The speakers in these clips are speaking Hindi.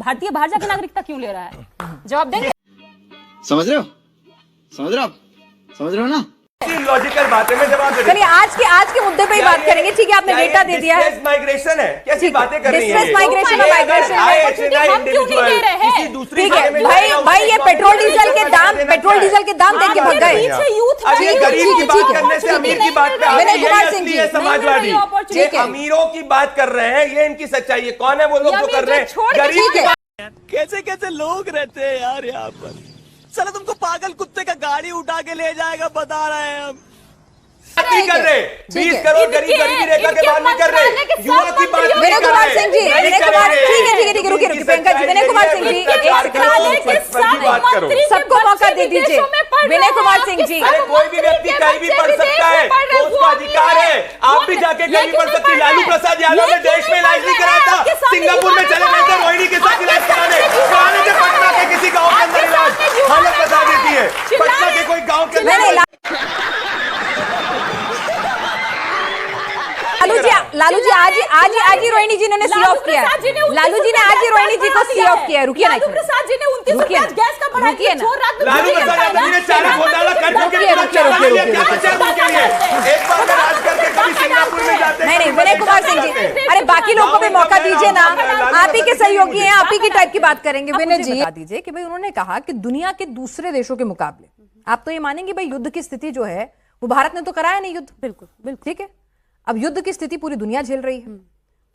भारतीय बाहर जाके नागरिकता क्यों ले रहा है? जवाब देंगे? समझ रहे हो? समझ रहे हो आप? समझ रहे हो ना? लॉजिकल बात है, मैं जवाब दे चलिए आज के मुद्दे पे ही बात करेंगे। ठीक है, आपने डेटा दे दिया है। माइग्रेशन है, कैसी बातें कर रही हैं? डिस्ट्रेस माइग्रेशन और माइग्रेशन हम क्यों नहीं दे रहे हैं? ठीक है भाई ये पेट्रोल डीजल के दाम देख के भाग गए। गरीब की बात करने से अमीर की बात पे विनय कुमार सिंह जी समाजवादी अमीरों की बात कर रहे हैं, ये इनकी सच्चाई है। कौन है वो लोग जो कर रहे हैं गरीब की बात? कैसे कैसे लोग रहते हैं यार यहाँ पर। चलो तुमको पागल कुत्ते का गाड़ी उठा के ले जाएगा, बता रहे हैं हम। नहीं कर रहे 20 करोड़ गरीबी रेखा के बाहर नहीं कर रहे, युवा की बात विनय कुमार सिंह जी, विनय कुमार, ठीक है रुकिए प्रियंका जी। विनय कुमार सिंह जी, सबको मौका दे दीजिए। विनय कुमार सिंह जी, अरे कोई भी व्यक्ति कहीं भी पढ़ सकता है, उसका अधिकार है। आप भी जाके कहीं पढ़ सकती है। लालू प्रसाद यादव ने देश में इलाज नहीं कराया था, सिंगापुर में चले गए थे रोहिणी के साथ इलाज कराने थे पटना के किसी गाँव के अंदर इलाज। हालत बता देती है पटना के कोई गाँव के अंदर। लालू जी आज ही रोहिणी जी ने सी ऑफ किया। लालू जी ने आज ही रोहिणी जी को सी ऑफ किया। रुकिए ना, लालू प्रसाद जी ने 29 रुपए गैस का बढ़ा दिया। लालू प्रसाद यादव ने चारा घोटाला कर एक बार राज करके कभी सिंगापुर में जाते हैं। नहीं विनय कुमार सिंह जी, अरे बाकी लोगों को भी मौका दीजिए ना। आप ही के सहयोगी हैं, आप ही की टाइप की बात करेंगे। विनय जी बता दीजिए कि भाई उन्होंने कहा कि दुनिया के दूसरे देशों के मुकाबले आप तो ये मानेंगे भाई युद्ध की स्थिति जो है वो भारत ने तो कराया नहीं युद्ध। बिल्कुल ठीक है। अब युद्ध की स्थिति पूरी दुनिया झेल रही है,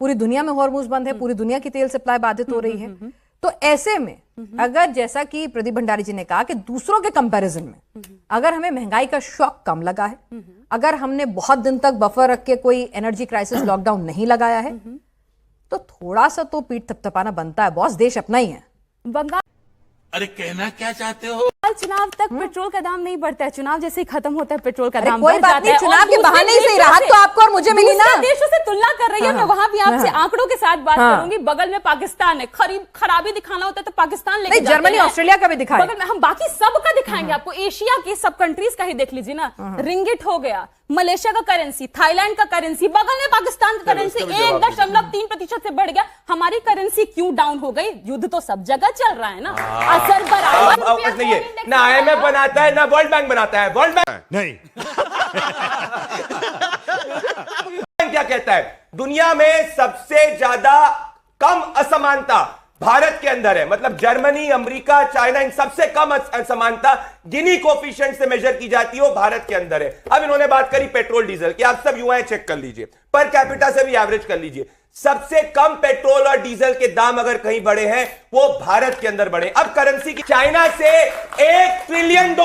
पूरी दुनिया में हॉर्मुज बंद है, पूरी दुनिया की तेल सप्लाई बाधित हो रही है। तो ऐसे में अगर जैसा कि प्रदीप भंडारी जी ने कहा कि दूसरों के कंपैरिजन में अगर हमें महंगाई का शॉक कम लगा है, अगर हमने बहुत दिन तक बफर रख के कोई एनर्जी क्राइसिस लॉकडाउन नहीं लगाया है, तो थोड़ा सा तो पीठ थपथपाना बनता है। बॉस देश अपना ही है। बंगाल अरे कहना क्या चाहते हो? चुनाव तक पेट्रोल का दाम नहीं बढ़ता है, चुनाव जैसे ही खत्म होता है पेट्रोल का दाम कोई बात नहीं, चुनाव के बहाने ही सही, राहत तो आपको और मुझे मिली ना। देशों से तुलना कर रही है, मैं वहां भी आपसे आंकड़ों के साथ बात करूंगी। बगल में पाकिस्तान है, खराबी दिखाना होता है तो पाकिस्तान लेके जाते हैं। जर्मनी ऑस्ट्रेलिया का भी दिखाया, बगल में हम बाकी सब का दिखाएंगे आपको। एशिया की सब कंट्रीज का ही देख लीजिए ना। रिंगिट हो गया, मलेशिया का करेंसी, थाईलैंड का करेंसी, बगल में पाकिस्तान का करेंसी 1.3% से बढ़ गया। हमारी करेंसी क्यों डाउन हो गई? युद्ध तो सब जगह चल रहा है ना। असर बराबर ना IMF बनाता है ना वर्ल्ड बैंक बनाता है। वर्ल्ड बैंक नहीं क्या कहता है? दुनिया में सबसे ज्यादा कम असमानता भारत के अंदर है। मतलब जर्मनी, अमेरिका, चाइना, इन सबसे कम असमानता गिनी कोफिशिएंट से मेजर की जाती है, वो भारत के अंदर है। अब इन्होंने बात करी पेट्रोल डीजल की। आप सब युवाएं चेक कर लीजिए, पर कैपिटा से भी एवरेज कर लीजिए। सबसे कम पेट्रोल और डीजल के दाम अगर कहीं बढ़े हैं वो भारत के अंदर बढ़े। अब करेंसी की चाइना से $1 ट्रिलियन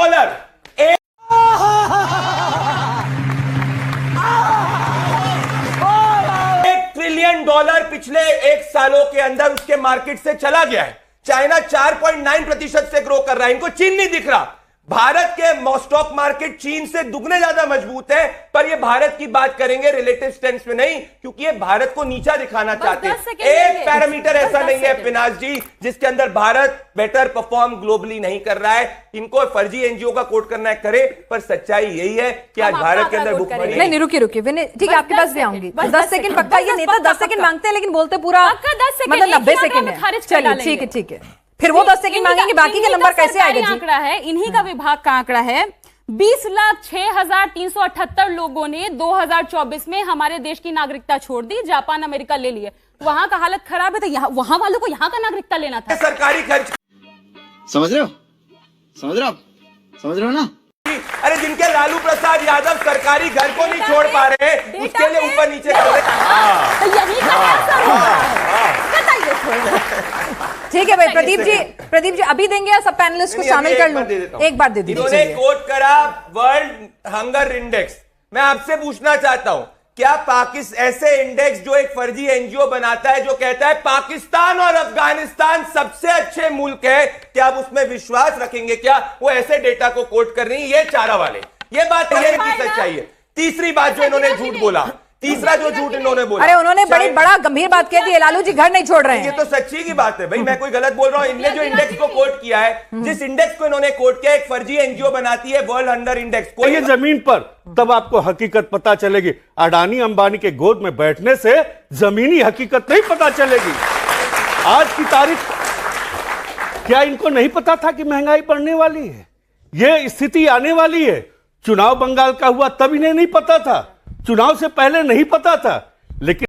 पिछले 1 सालों के अंदर उसके मार्केट से चला गया है। चाइना 4.9% से ग्रो कर रहा है। इनको चीन नहीं दिख रहा। भारत के स्टॉक मार्केट चीन से दुगने ज्यादा मजबूत है, पर ये भारत की बात करेंगे रिलेटिव स्ट्रेंथ में नहीं, क्योंकि ये भारत को नीचा दिखाना चाहते हैं। एक पैरामीटर ऐसा नहीं है पिनाज जी जिसके अंदर भारत बेटर परफॉर्म ग्लोबली नहीं कर रहा है। इनको फर्जी एनजीओ का कोट करना है करे, पर सच्चाई यही है कि आज भारत के अंदर भुखमरी नहीं। रुकिए विनय, ठीक है आपके पास भी आऊंगी। 10 सेकंड पक्का। ये नेता 10 सेकंड मांगते हैं लेकिन बोलते पूरा मतलब 90 सेकंड है। चलिए ठीक है। फिर वो 10 सेकंड मांगेंगे, बाकी का नंबर कैसे आएगा जी? आंकड़ा है, इन्हीं का विभाग का आंकड़ा है। 20,06,378 लोगों ने 2024 में हमारे देश की नागरिकता छोड़ दी, जापान अमेरिका ले लिए। वहां का हालत खराब है, तो यहाँ वहां वालों को यहाँ का नागरिकता लेना था। सरकारी खर्च समझ रहे हो? समझ रहे हो ना? अरे जिनके लालू प्रसाद यादव सरकारी घर को नहीं छोड़ पा रहे हैं, उसके लिए ऊपर नीचे कर रहे हैं। ठीक है भाई, प्रदीप जी अभी देंगे या सब पैनलिस्ट को शामिल कर लूं? एक बार दे दीजिए। इन्होंने कोट करा वर्ल्ड हंगर इंडेक्स। मैं आपसे पूछना चाहता हूं, क्या ऐसे इंडेक्स जो एक फर्जी एनजीओ बनाता है जो कहता है पाकिस्तान और अफगानिस्तान सबसे अच्छे मुल्क है, क्या आप उसमें विश्वास रखेंगे? क्या वो ऐसे डेटा को कोट कर रही है? ये चारा वाले, ये बात इनकी सच्चाई है। तीसरी बात जो इन्होंने झूठ बोला, तीसरा जो झूठ इन्होंने बोला, अरे उन्होंने बड़ा गंभीर बात कह दी है, लालू जी घर नहीं छोड़ रहे हैं। ये तो सच्ची की बात है भाई, मैं कोई गलत बोल रहा हूँ? इनने जो इंडेक्स को कोट किया है, जिस इंडेक्स को इन्होंने कोट किया, एक फर्जी एनजीओ बनाती है वर्ल्ड हंगर इंडेक्स को। ये जमीन पर तब आपको हकीकत पता चलेगी। अडानी अंबानी के गोद में बैठने से जमीनी हकीकत नहीं पता चलेगी। आज की तारीख क्या इनको नहीं पता था कि महंगाई बढ़ने वाली है, ये स्थिति आने वाली है? चुनाव बंगाल का हुआ तब इन्हें नहीं पता था, चुनाव से पहले नहीं पता था, लेकिन